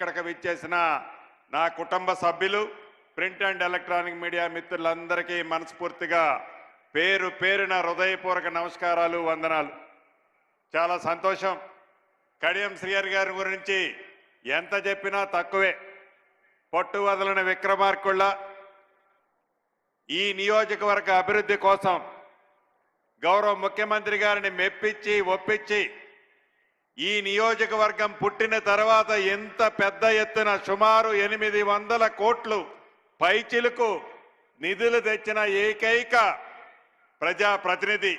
ఇక్కడికి విచ్చేసిన నా కుటుంబ సభ్యులు ప్రింట్ అండ్ ఎలక్ట్రానిక్ మీడియా మిత్రులందరికీ మనస్ఫూర్తిగా పేరు పేరున హృదయపూర్వక నమస్కారాలు, వందనాలు. చాలా సంతోషం. కడియం శ్రీహరి గారి గురించి ఎంత చెప్పినా తక్కువే. పట్టు వదలని విక్రమార్కుళ్ళ ఈ నియోజకవర్గ అభివృద్ధి కోసం గౌరవ ముఖ్యమంత్రి గారిని మెప్పించి ఒప్పించి ఈ నియోజకవర్గం పుట్టిన తర్వాత ఎంత పెద్ద ఎత్తున సుమారు 800 కోట్లు పైచిలుకు నిధులు తెచ్చిన ఏకైక ప్రజాప్రతినిధి.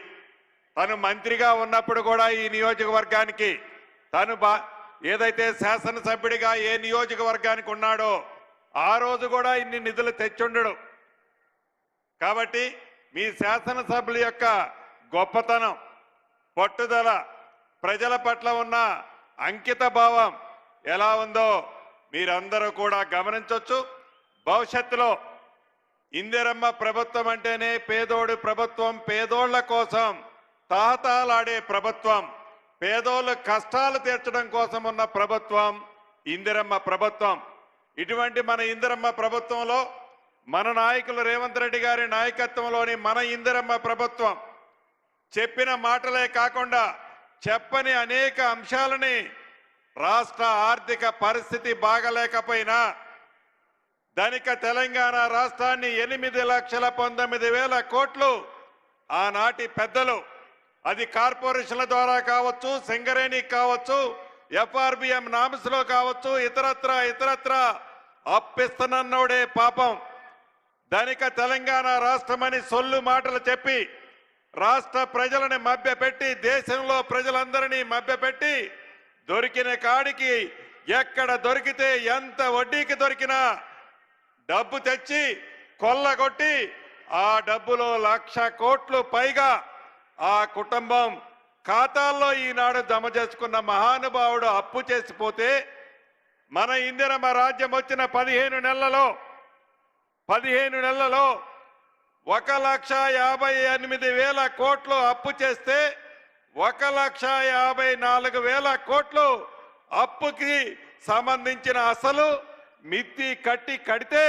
తను మంత్రిగా ఉన్నప్పుడు కూడా ఈ నియోజకవర్గానికి తను ఏదైతే శాసనసభ్యుడిగా ఏ నియోజకవర్గానికి ఉన్నాడో ఆ రోజు కూడా ఇన్ని నిధులు తెచ్చుండడు. కాబట్టి మీ శాసనసభ్యుల యొక్క గొప్పతనం, పట్టుదల, ప్రజల పట్ల ఉన్న అంకిత భావం ఎలా ఉందో మీరందరూ కూడా గమనించవచ్చు. భవిష్యత్తులో ఇందిరమ్మ ప్రభుత్వం అంటేనే పేదోడి ప్రభుత్వం, పేదోళ్ల కోసం తాహతాలాడే ప్రభుత్వం, పేదోళ్ళ కష్టాలు తీర్చడం కోసం ఉన్న ప్రభుత్వం ఇందిరమ్మ ప్రభుత్వం. ఇటువంటి మన ఇందిరమ్మ ప్రభుత్వంలో మన నాయకులు రేవంత్ రెడ్డి గారి నాయకత్వంలోని మన ఇందిరమ్మ ప్రభుత్వం చెప్పిన మాటలే కాకుండా చెప్పని అనేక అంశాలని రాష్ట్ర ఆర్థిక పరిస్థితి బాగలేకపోయినా ధనిక తెలంగాణ రాష్ట్రాన్ని 8,19,000 కోట్లు ఆనాటి పెద్దలు, అది కార్పొరేషన్ల ద్వారా కావచ్చు, సింగరేణి కావచ్చు, FRBM నామ్స్లో కావచ్చు, ఇతరత్ర అప్పిస్తున్నోడే పాపం ధనిక తెలంగాణ రాష్ట్రమని సొల్లు మాటలు చెప్పి రాష్ట్ర ప్రజలని మభ్యపెట్టి, దేశంలో ప్రజలందరినీ మభ్యపెట్టి దొరికిన కాడికి ఎక్కడ దొరికితే ఎంత వడ్డీకి దొరికినా డబ్బు తెచ్చి కొల్లగొట్టి ఆ డబ్బులో 1,00,000 కోట్లు పైగా ఆ కుటుంబం ఖాతాల్లో ఈనాడు జమ చేసుకున్న మహానుభావుడు అప్పు చేసిపోతే మన ఇందిరమ్మ రాజ్యం వచ్చిన 15 నెలలలో 1,58,000 కోట్లు అప్పు చేస్తే 1,54,000 కోట్లు అప్పుకి సంబంధించిన అసలు మిత్తి కడితే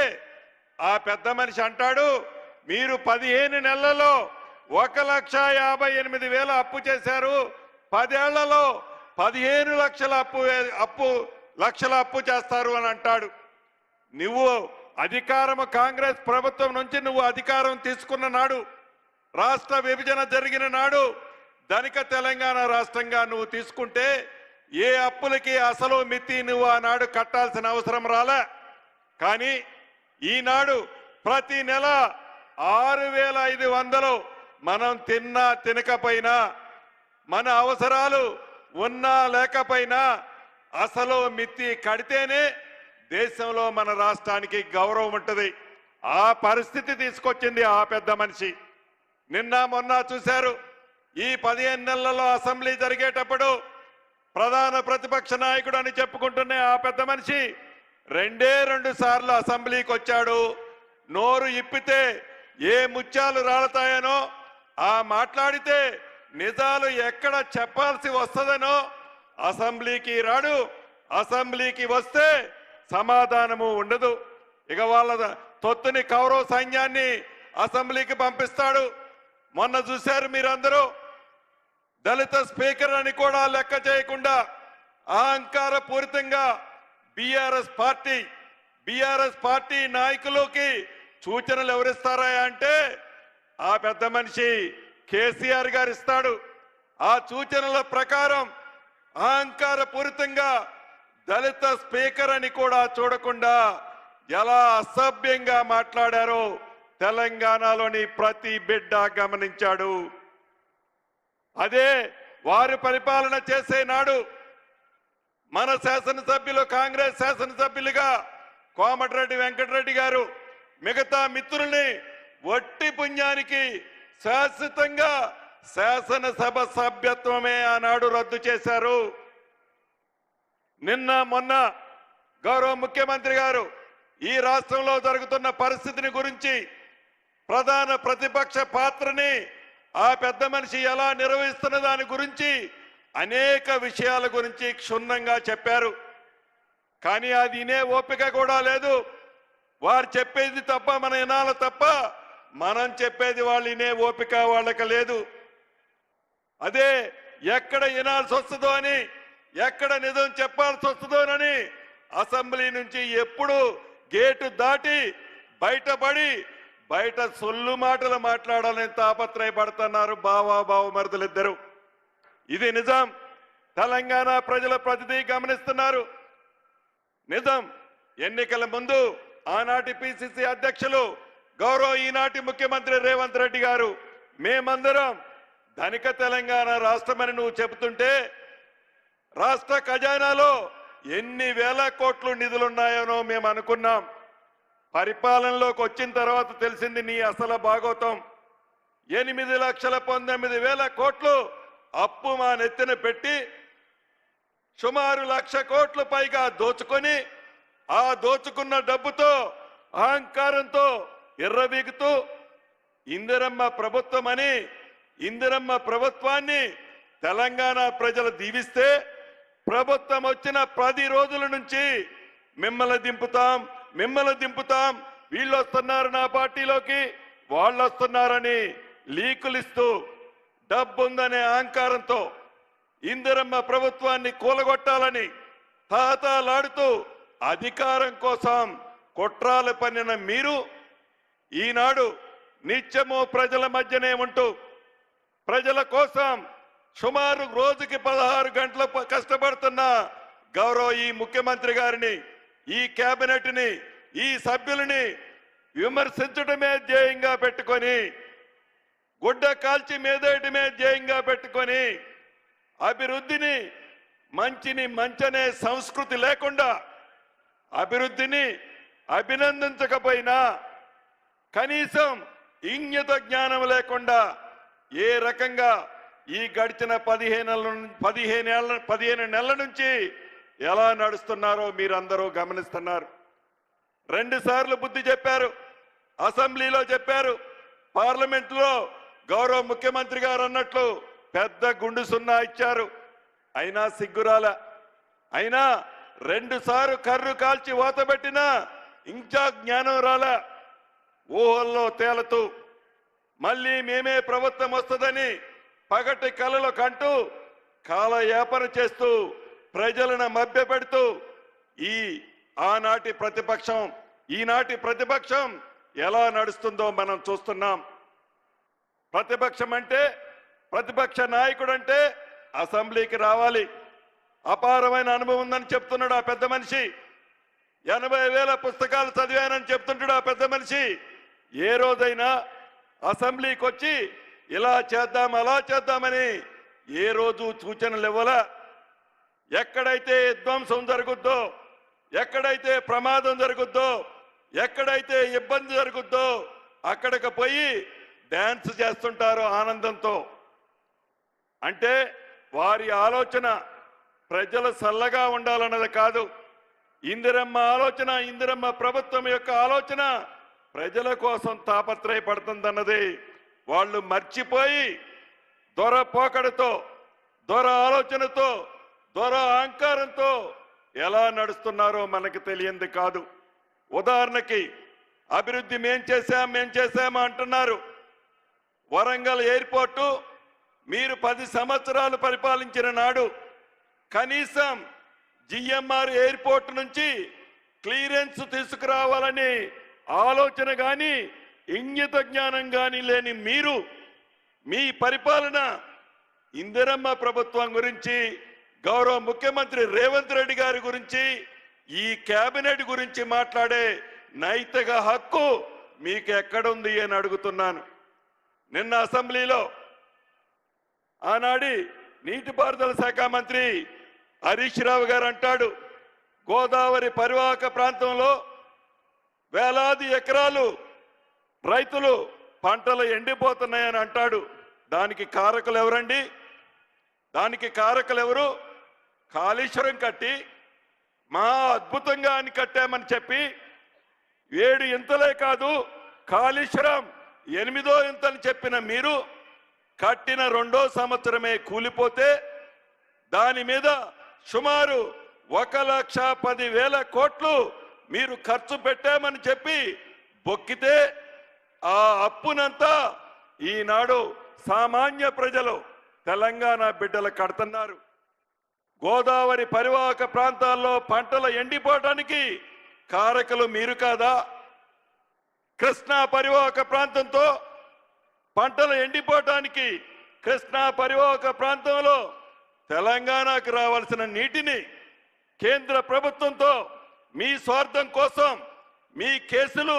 ఆ పెద్ద మనిషి అంటాడు, మీరు 15 నెలలలో 1,58,000 అప్పు చేశారు, 10 ఏళ్లలో 15 లక్షల అప్పు చేస్తారు అని అంటాడు. నువ్వు అధికారము కాంగ్రెస్ ప్రభుత్వం నుంచి నువ్వు అధికారం తీసుకున్న నాడు, రాష్ట్ర విభజన జరిగిన నాడు ధనిక తెలంగాణ రాష్ట్రంగా నువ్వు తీసుకుంటే ఏ అప్పులకి అసలు మితి నువ్వు ఆనాడు కట్టాల్సిన అవసరం రాలే. కానీ ఈనాడు ప్రతి నెల 6,500 మనం తిన్నా తినకపోయినా, మన అవసరాలు ఉన్నా లేకపోయినా అసలు మితి కడితేనే దేశంలో మన రాష్ట్రానికి గౌరవం ఉంటుంది. ఆ పరిస్థితి తీసుకొచ్చింది ఆ పెద్ద మనిషి. నిన్న మొన్న చూశారు, ఈ 15 నెలలలో అసెంబ్లీ జరిగేటప్పుడు ప్రధాన ప్రతిపక్ష నాయకుడు అని చెప్పుకుంటున్న ఆ పెద్ద మనిషి 2 సార్లు అసెంబ్లీకి వచ్చాడు. నోరు ఇప్పితే ఏ ముత్యాలు రాలతాయనో, ఆ మాట్లాడితే నిజాలు ఎక్కడ చెప్పాల్సి వస్తుందనో అసెంబ్లీకి రాడు. అసెంబ్లీకి వస్తే సమాధానము ఉండదు. ఇక వాళ్ళ తొత్తుని కౌరవ సైన్యాన్ని అసెంబ్లీకి పంపిస్తాడు. మొన్న చూశారు మీరందరూ, దళిత స్పీకర్ అని కూడా లెక్క చేయకుండా అహంకార పూరితంగా బీఆర్ఎస్ పార్టీ నాయకులకి సూచనలు ఎవరిస్తారా అంటే ఆ పెద్ద మనిషి కేసీఆర్ గారు ఇస్తాడు. ఆ సూచనల ప్రకారం అహంకార పూరితంగా దళిత స్పీకర్ అని కూడా చూడకుండా ఎలా అసభ్యంగా మాట్లాడారో తెలంగాణలోని ప్రతి బిడ్డ గమనించాడు. అదే వారు పరిపాలన చేసే నాడు మన శాసనసభ్యులు, కాంగ్రెస్ శాసనసభ్యులుగా కోమటిరెడ్డి వెంకటరెడ్డి గారు మిగతా మిత్రుల్ని వట్టి పుణ్యానికి శాశ్వతంగా శాసనసభ సభ్యత్వమే ఆనాడు రద్దు చేశారు. నిన్న మొన్న గౌరవ ముఖ్యమంత్రి గారు ఈ రాష్ట్రంలో జరుగుతున్న పరిస్థితిని గురించి, ప్రధాన ప్రతిపక్ష పాత్రని ఆ పెద్ద మనిషి ఎలా నిర్వహిస్తున్న దాని గురించి అనేక విషయాల గురించి క్షుణ్ణంగా చెప్పారు. కానీ అది వినే ఓపిక కూడా లేదు. వారు చెప్పేది తప్ప మన వినాలి తప్ప మనం చెప్పేది వాళ్ళు వినే ఓపిక వాళ్ళకి లేదు. అదే ఎక్కడ వినాల్సి వస్తుందో అని, ఎక్కడ నిజం చెప్పాల్సి వస్తుందోనని అసెంబ్లీ నుంచి ఎప్పుడు గేటు దాటి బయటపడి బయట సొల్లు మాటలు మాట్లాడాలని తాపత్రయపడుతున్నారు బావమరుదులిద్దరు. ఇది నిజం. తెలంగాణ ప్రజల ప్రతిదీ గమనిస్తున్నారు. నిజం. ఎన్నికల ముందు ఆనాటి పిసిసి అధ్యక్షులు గౌరవ ఈనాటి ముఖ్యమంత్రి రేవంత్ రెడ్డి గారు మేమందరం ధనిక తెలంగాణ రాష్ట్రమని నువ్వు చెబుతుంటే రాష్ట్ర ఖజానాలో ఎన్ని వేల కోట్లు నిధులున్నాయనో మేము అనుకున్నాం. పరిపాలనలోకి వచ్చిన తర్వాత తెలిసింది నీ అసలు భాగోతం. 8,19,000 కోట్లు అప్పు మా నెత్తిన పెట్టి సుమారు 1,00,000 కోట్ల పైగా దోచుకొని ఆ దోచుకున్న డబ్బుతో అహంకారంతో ఎర్రబీగుతూ ఇందిరమ్మ ప్రభుత్వం అని ఇందిరమ్మ ప్రభుత్వాన్ని తెలంగాణ ప్రజలు దీవిస్తే ప్రభుత్వం వచ్చిన 10 రోజుల నుంచి మిమ్మల్ని దింపుతాం వీళ్ళు వస్తున్నారు నా పార్టీలోకి వాళ్ళు వస్తున్నారని లీకులిస్తూ డబ్బుందనే అహంకారంతో ఇందిరమ్మ ప్రభుత్వాన్ని కూలగొట్టాలని తాతాలాడుతూ అధికారం కోసం కుట్రాలు పన్నిన మీరు ఈనాడు నిత్యము ప్రజల మధ్యనే ఉంటూ ప్రజల కోసం సుమారు రోజుకి 16 గంటలు కష్టపడుతున్న గౌరవ ఈ ముఖ్యమంత్రి గారిని, ఈ కేబినెట్ని, ఈ సభ్యులని విమర్శించడమే ధ్యేయంగా పెట్టుకొని, గుడ్డ కాల్చి మేదేయడమే ధ్యేయంగా పెట్టుకొని అభివృద్ధిని మంచనే సంస్కృతి లేకుండా అభివృద్ధిని అభినందించకపోయినా కనీసం ఇంగిత జ్ఞానం లేకుండా ఏ రకంగా ఈ గడిచిన 15 నెలల నుంచి ఎలా నడుస్తున్నారో మీరందరూ గమనిస్తున్నారు. 2 సార్లు బుద్ధి చెప్పారు, అసెంబ్లీలో చెప్పారు, పార్లమెంట్లో గౌరవ ముఖ్యమంత్రి గారు అన్నట్లు పెద్ద గుండు సున్నా ఇచ్చారు. అయినా సిగ్గురాల. అయినా 2 సార్లు కర్రు కాల్చి ఓతబెట్టినా ఇంకా జ్ఞానం రాల. ఊహల్లో తేలుతూ మళ్ళీ మేమే ప్రభుత్వం వస్తుందని పగటి కలలో కంటూ కాలయాపన చేస్తూ ప్రజలను మభ్యపెడుతూ ఈనాటి ప్రతిపక్షం ఎలా నడుస్తుందో మనం చూస్తున్నాం. ప్రతిపక్ష నాయకుడు అంటే అసెంబ్లీకి రావాలి. అపారమైన అనుభవం ఉందని చెప్తున్నాడు ఆ పెద్ద మనిషి. 80,000 పుస్తకాలు చదివానని చెప్తుంటాడు ఆ పెద్ద మనిషి. ఏ రోజైనా అసెంబ్లీకి వచ్చి ఇలా చేద్దాం అలా చేద్దామని ఏ రోజు సూచనలు ఇవ్వాలా? ఎక్కడైతే విధ్వంసం జరుగుద్దో, ఎక్కడైతే ప్రమాదం జరుగుద్దో, ఎక్కడైతే ఇబ్బంది జరుగుద్దో అక్కడికి పోయి డాన్స్ చేస్తుంటారు ఆనందంతో. అంటే వారి ఆలోచన ప్రజలు చల్లగా ఉండాలన్నది కాదు. ఇందిరమ్మ ప్రభుత్వం యొక్క ఆలోచన ప్రజల కోసం తాపత్రయపడుతుందన్నది వాళ్ళు మర్చిపోయి దొర పోకడతో, దొర ఆలోచనతో, దొర అహంకారంతో ఎలా నడుస్తున్నారో మనకు తెలియంది కాదు. ఉదాహరణకి అభివృద్ధి మేం చేశామా అంటున్నారు. వరంగల్ ఎయిర్పోర్టు మీరు 10 సంవత్సరాలు పరిపాలించిన నాడు కనీసం జిఎంఆర్ ఎయిర్పోర్ట్ నుంచి క్లియరెన్స్ తీసుకురావాలని ఆలోచన కానీ ఇంగిత జ్ఞానం కానీ లేని మీరు మీ పరిపాలన ఇందిరమ్మ ప్రభుత్వం గురించి, గౌరవ ముఖ్యమంత్రి రేవంత్ రెడ్డి గారి గురించి, ఈ కేబినెట్ గురించి మాట్లాడే నైతిక హక్కు మీకు ఎక్కడుంది అని అడుగుతున్నాను. నిన్న అసెంబ్లీలో ఆనాడి నీటిపారుదల శాఖ మంత్రి హరీష్ రావు గారు అంటాడు, గోదావరి పరివాహక ప్రాంతంలో వేలాది ఎకరాలు రైతులు పంటలు ఎండిపోతున్నాయని అంటాడు. దానికి కారకులు ఎవరండి? దానికి కారకులు ఎవరు? కాళేశ్వరం కట్టి మహా అద్భుతంగా అని కట్టామని చెప్పి 7 ఇంతలే కాదు కాళేశ్వరం 8వ ఇంతని చెప్పిన మీరు కట్టిన 2వ సంవత్సరమే కూలిపోతే దాని మీద సుమారు 1,10,000 కోట్లు మీరు ఖర్చు పెట్టామని చెప్పి బొక్కితే ఆ అప్పునంతా ఈనాడు సామాన్య ప్రజలు తెలంగాణ బిడ్డలు కడుతున్నారు. గోదావరి పరివాహక ప్రాంతాల్లో పంటలు ఎండిపోవడానికి కారకులు మీరు కాదా? కృష్ణా పరివాహక ప్రాంతంతో పంటలు ఎండిపోవటానికి కృష్ణా పరివాహక ప్రాంతంలో తెలంగాణకు రావాల్సిన నీటిని కేంద్ర ప్రభుత్వంతో మీ స్వార్థం కోసం మీ కేసులు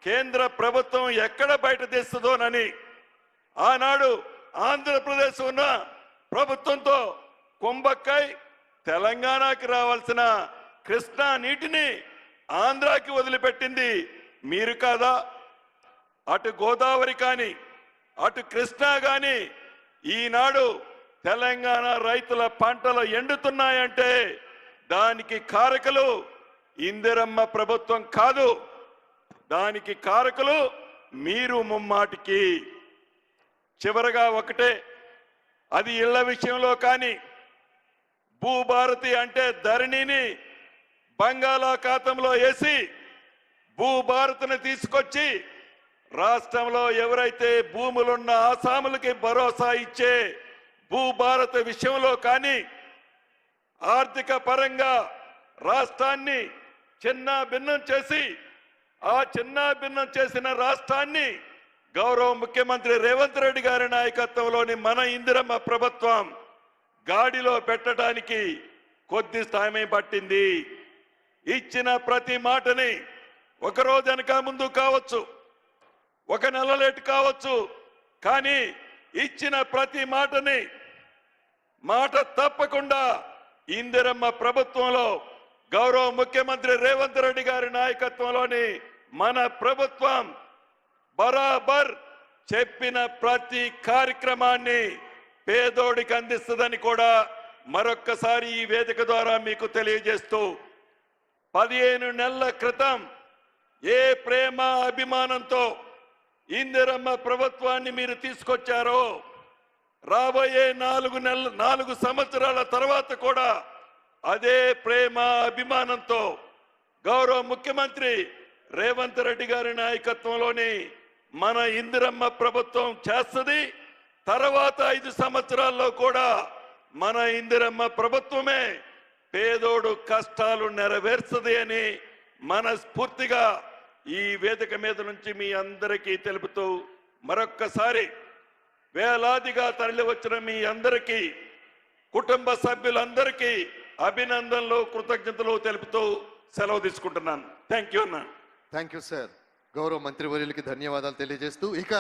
కేంద్ర ప్రభుత్వం ఎక్కడ బయట తెస్తుందోనని ఆనాడు ఆంధ్రప్రదేశ్ ఉన్న ప్రభుత్వంతో కుంభక్కై తెలంగాణకి రావాల్సిన కృష్ణా నీటిని ఆంధ్రాకి వదిలిపెట్టింది మీరు కాదా? అటు గోదావరి కానీ అటు కృష్ణా కానీ ఈనాడు తెలంగాణ రైతుల పంటలు ఎండుతున్నాయంటే దానికి కారకులు ఇందిరమ్మ ప్రభుత్వం కాదు, దానికి కారకులు మీరు ముమ్మాటికి. చివరగా ఒకటే, అది ఇళ్ల విషయంలో కానీ భూభారతి అంటే ధరణిని బంగాళాఖాతంలో వేసి భూభారతిని తీసుకొచ్చి రాష్ట్రంలో ఎవరైతే భూములున్న ఆసాములకి భరోసా ఇచ్చే భూభారత విషయంలో కానీ ఆర్థిక పరంగా రాష్ట్రాన్ని చిన్న భిన్నం చేసి ఆ చిన్న భిన్నం చేసిన రాష్ట్రాన్ని గౌరవ ముఖ్యమంత్రి రేవంత్ రెడ్డి గారి నాయకత్వంలోని మన ఇందిరమ్మ ప్రభుత్వం గాడిలో పెట్టడానికి కొద్ది సమయం పట్టింది. ఇచ్చిన ప్రతి మాటని ఒక రోజు వెనక ముందు కావచ్చు, ఒక నెల లేట్ కావచ్చు, కానీ ఇచ్చిన ప్రతి మాటని మాట తప్పకుండా ఇందిరమ్మ ప్రభుత్వంలో గౌరవ ముఖ్యమంత్రి రేవంత్ రెడ్డి గారి నాయకత్వంలోని మన ప్రభుత్వం బరాబర్ చెప్పిన ప్రతి కార్యక్రమాన్ని పేదోడికి అందిస్తుందని కూడా మరొక్కసారి ఈ వేదిక ద్వారా మీకు తెలియజేస్తూ 15 నెలల క్రితం ఏ ప్రేమ అభిమానంతో ఇందిరమ్మ ప్రభుత్వాన్ని మీరు తీసుకొచ్చారో రాబోయే 4 సంవత్సరాల తర్వాత కూడా అదే ప్రేమ అభిమానంతో గౌరవ ముఖ్యమంత్రి రేవంత్ రెడ్డి గారి నాయకత్వంలోని మన ఇందిరమ్మ ప్రభుత్వం చేస్తుంది. తర్వాత 5 సంవత్సరాల్లో కూడా మన ఇందిరమ్మ ప్రభుత్వమే పేదోడు కష్టాలు నెరవేర్చది అని మనస్ఫూర్తిగా ఈ వేదిక మీద నుంచి మీ అందరికీ తెలుపుతూ మరొక్కసారి వేలాదిగా తరలి వచ్చిన మీ అందరికీ కుటుంబ సభ్యులందరికీ అభినందనలు కృతజ్ఞతలు తెలుపుతూ సెలవు తీసుకుంటున్నాను. థ్యాంక్ యూ అన్న. Thank you sir. గౌరవ మంత్రివర్యులకి ధన్యవాదాలు తెలియజేస్తూ ఇక